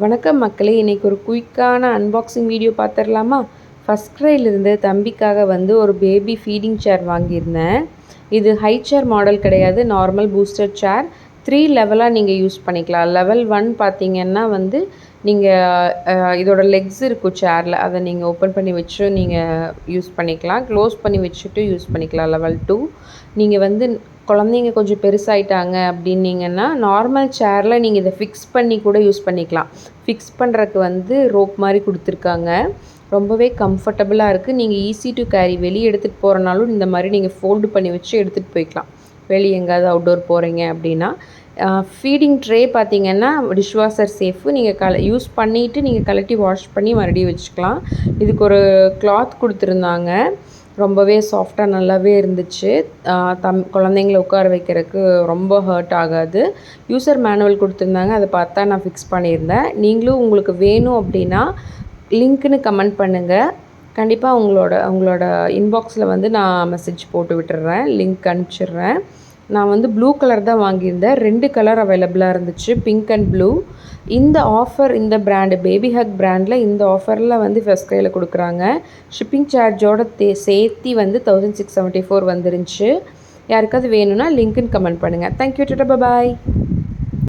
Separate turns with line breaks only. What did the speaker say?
வணக்கம் மக்களே, இன்றைக்கி ஒரு குயிக்கான அன்பாக்சிங் வீடியோ பார்த்துடலாமா? ஃபஸ்ட் க்ரையிலிருந்து தம்பிக்காக ஒரு பேபி ஃபீடிங் சேர் வாங்கியிருந்தேன். இது ஹை சேர் மாடல் கிடையாது, நார்மல் பூஸ்டர் சேர். 3 லெவலாக நீங்கள் யூஸ் பண்ணிக்கலாம். லெவல் 1 பார்த்தீங்கன்னா நீங்கள் இதோட லெக்ஸ் இருக்கும் சேரில், அதை நீங்கள் ஓப்பன் பண்ணி வச்சு நீங்கள் யூஸ் பண்ணிக்கலாம். க்ளோஸ் பண்ணி வச்சுட்டு யூஸ் பண்ணிக்கலாம். லெவல் 2 நீங்கள் குழந்தைங்க கொஞ்சம் பெருசாயிட்டாங்க அப்படின்னீங்கன்னா நார்மல் சேரில் நீங்கள் இதை ஃபிக்ஸ் பண்ணி கூட யூஸ் பண்ணிக்கலாம். ஃபிக்ஸ் பண்ணுறதுக்கு ரோப் மாதிரி கொடுத்துருக்காங்க. ரொம்பவே கம்ஃபர்டபுளாக இருக்குது. நீங்கள் ஈஸி டு கேரி, வெளியே எடுத்துகிட்டு போகிறனாலும் இந்த மாதிரி நீங்கள் ஃபோல்டு பண்ணி வச்சு எடுத்துகிட்டு போய்க்கலாம். வெளியே எங்கேயாவது அவுட்டோர் போகிறீங்க அப்படின்னா. ஃபீடிங் ட்ரே பார்த்தீங்கன்னா டிஷ்வாஷர் சேஃபு. நீங்கள் யூஸ் பண்ணிவிட்டு நீங்கள் கழட்டி வாஷ் பண்ணி மறுபடியும் வச்சுக்கலாம். இதுக்கு ஒரு கிளாத் கொடுத்துருந்தாங்க. ரொம்பவே சாஃப்டாக நல்லாவே இருந்துச்சு. குழந்தைங்கள உட்கார வைக்கிறதுக்கு ரொம்ப ஹர்ட் ஆகாது. யூசர் மேனுவல் கொடுத்துருந்தாங்க, அதை பார்த்தா நான் ஃபிக்ஸ் பண்ணியிருந்தேன். நீங்களும் உங்களுக்கு வேணும் அப்படின்னா லிங்க்குன்னு கமெண்ட் பண்ணுங்கள். கண்டிப்பாக உங்களோட இன்பாக்ஸில் நான் மெசேஜ் போட்டு விட்டுறேன், லிங்க் அனுப்பிச்சிடுறேன். நான் ப்ளூ கலர் தான் வாங்கியிருந்தேன். 2 கலர் அவைலபிளாக இருந்துச்சு, பிங்க் அண்ட் ப்ளூ. இந்த ஆஃபர், இந்த பிராண்டு பேபி ஹக் பிராண்டில் இந்த ஆஃபரில் ஃபஸ்ட் கையில் கொடுக்குறாங்க. ஷிப்பிங் சார்ஜோட சேர்த்தி 1674 வந்துருந்துச்சு. யாருக்காவது வேணும்னா லிங்க்குன்னு கமெண்ட் பண்ணுங்கள். தேங்க்யூ, டாடா, பாய்.